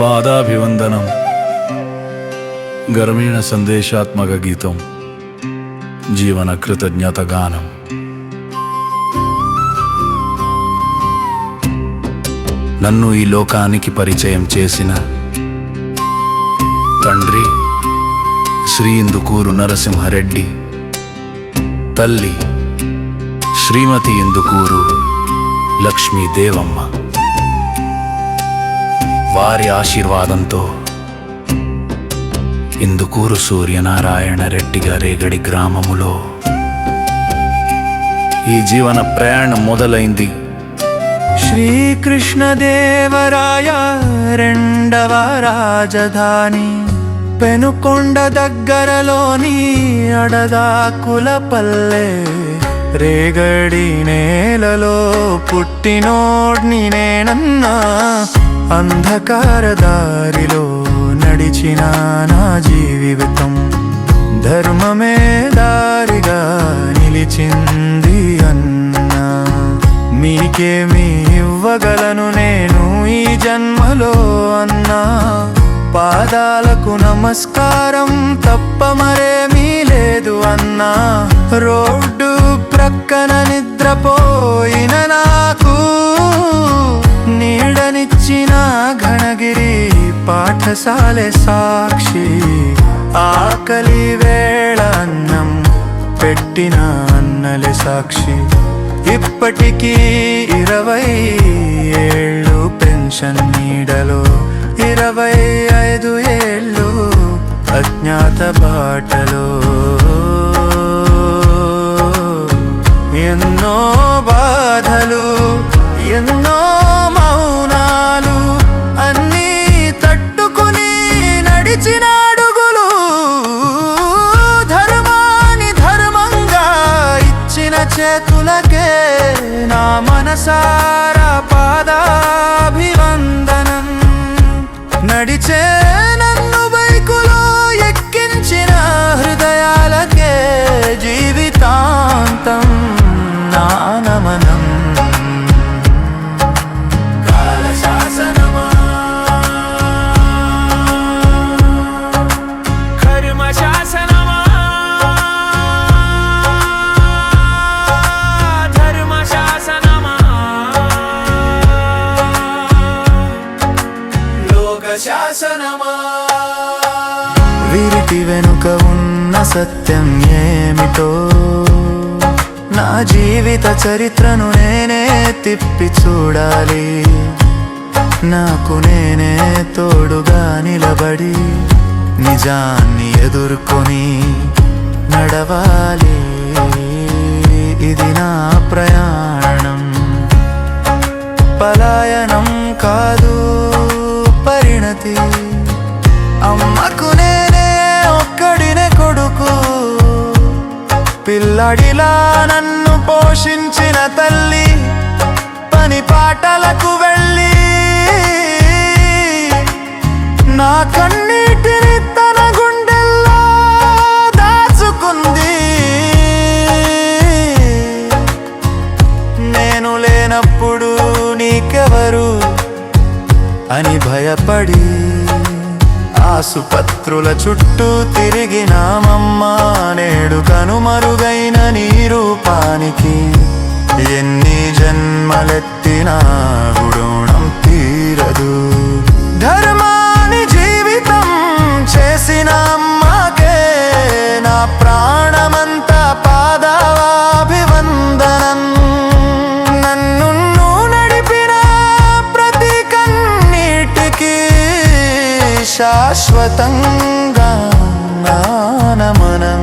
పాదాభివందనం గ్రామీణ సందేశాత్మక గీతం జీవన కృతజ్ఞత గానం. నన్ను ఈ లోకానికి పరిచయం చేసిన తండ్రి శ్రీ ఇందుకూరు నరసింహారెడ్డి, తల్లి శ్రీమతి ఇందుకూరు లక్ష్మీదేవమ్మ, వారి ఆశీర్వాదంతో ఇందుకూరు సూర్యనారాయణ రెడ్డి గారేగడి గ్రామములో ఈ జీవన ప్రయాణం మొదలైంది. శ్రీకృష్ణదేవరాయ రెండవ రాజధాని పెనుకొండ దగ్గరలోని అడదాకులపల్లె, రేగడి నేలలో పుట్టినోడ్ని నేనన్నా, అంధకార దారిలో నడిచిన నా జీవితం ధర్మమే దారిగా నిలిచింది అన్నా. మీకేమి ఇవ్వగలను నేను ఈ జన్మలో అన్నా, పాదాలకు నమస్కారం తప్ప మరేమీ లేదు అన్నా. రోడ్డు ప్రక్కన నిద్రపోయిన నాకు నీడనిచ్చిన ఘనగిరి పాఠశాలే సాక్షి, ఆకలి వేళ అన్నం పెట్టిన అన్నలే సాక్షి. ఇప్పటికీ 20 ఏళ్ళు పెన్షన్ నీడలో, 25 ఏళ్ళు అజ్ఞాత బాటలో. ఎన్నో బాధలు, ఎన్నో మౌనాలు, అన్నీ తట్టుకుని నడిచిన అడుగులు, ధర్మాన్ని ధర్మంగా ఇచ్చిన చేతులకే నా మనసారా పాదాభివందనం. నడిచే నన్ను బైకులో ఎక్కించిన హృదయాలకే జీవితాంతం నా నమనం. వీరికి వెనుక ఉన్న సత్యం ఏమిటో, నా జీవిత చరిత్రను నేనే తిప్పి చూడాలి. నాకు నేనే తోడుగా నిలబడి నిజాన్ని ఎదుర్కొని నడవాలి. ఇది నా ప్రయాణం, పలాయనం కాదు పరిణతి. అమ్మకు నేనే ఒక్కడినే కొడుకు, పిల్లడిలా నన్ను పోషించిన తల్లి పని పాటలకు వెళ్ళి నా కన్నీటిని తన గుండెల్లో దాచుకుంది. నేను లేనప్పుడు నీకెవరు అని భయపడి ఆసుపత్రుల చుట్టూ తిరిగినామమ్మ. నేడు కనుమరుగైన నీ రూపానికి ఎన్ని జన్మలెత్తినా రుణం తీరదు. ధర్మాన్ని జీవితం చేసిన అమ్మకే నా ప్రాణమంతా పాదాభివందనం. నన్ను నడిపిన ప్రతి కన్నీటికి శాశ్వతంగా నా నమనం.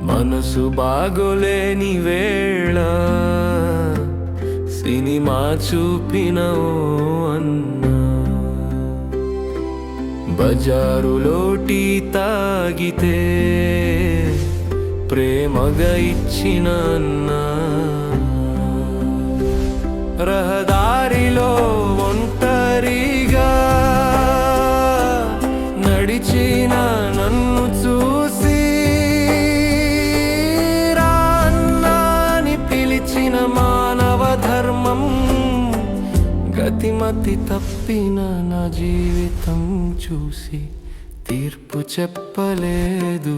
మనసు బాగోలేని వేళ సినిమా చూపినవు అన్నా, బజారులో టీ తాగితే ప్రేమగా ఇచ్చిన అన్నా, రహదారిలో ఒంటరిగా నడిచిన నన్ను చూసి రా అన్నా అని పిలిచిన మానవ ధర్మం, గతిమతి తప్పిన నా జీవితం చూసి తీర్పు చెప్పలేదు.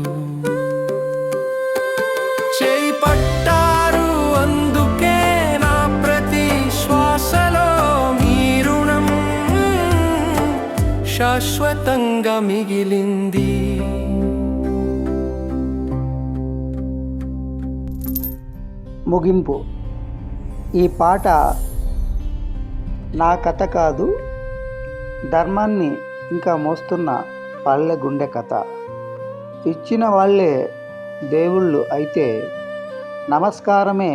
చేయి పట్టారు అందుకే నా ప్రతి శ్వాసలో మీ రుణం శాశ్వతంగా మిగిలింది. ముగింపు. ఈ పాట నా కథ కాదు, ధర్మాన్ని ఇంకా మోస్తున్న పల్లె గుండె కథ. ఇచ్చిన వాళ్ళే దేవుళ్ళు అయితే నమస్కారమే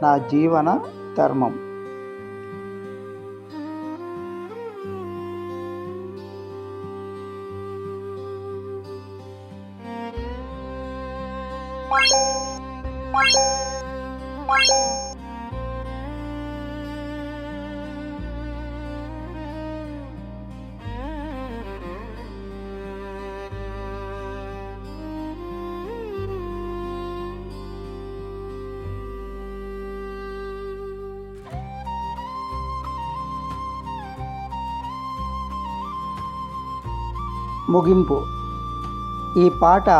నా జీవన ధర్మం. ముగింపు. ఈ పాట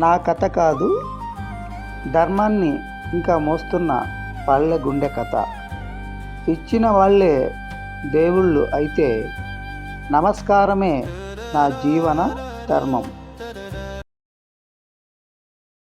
నా కథ కాదు, ధర్మాన్ని ఇంకా మోస్తున్న పల్లె గుండె కథ. ఇచ్చిన వాళ్ళే దేవుళ్ళు అయితే నమస్కారమే నా జీవన ధర్మం.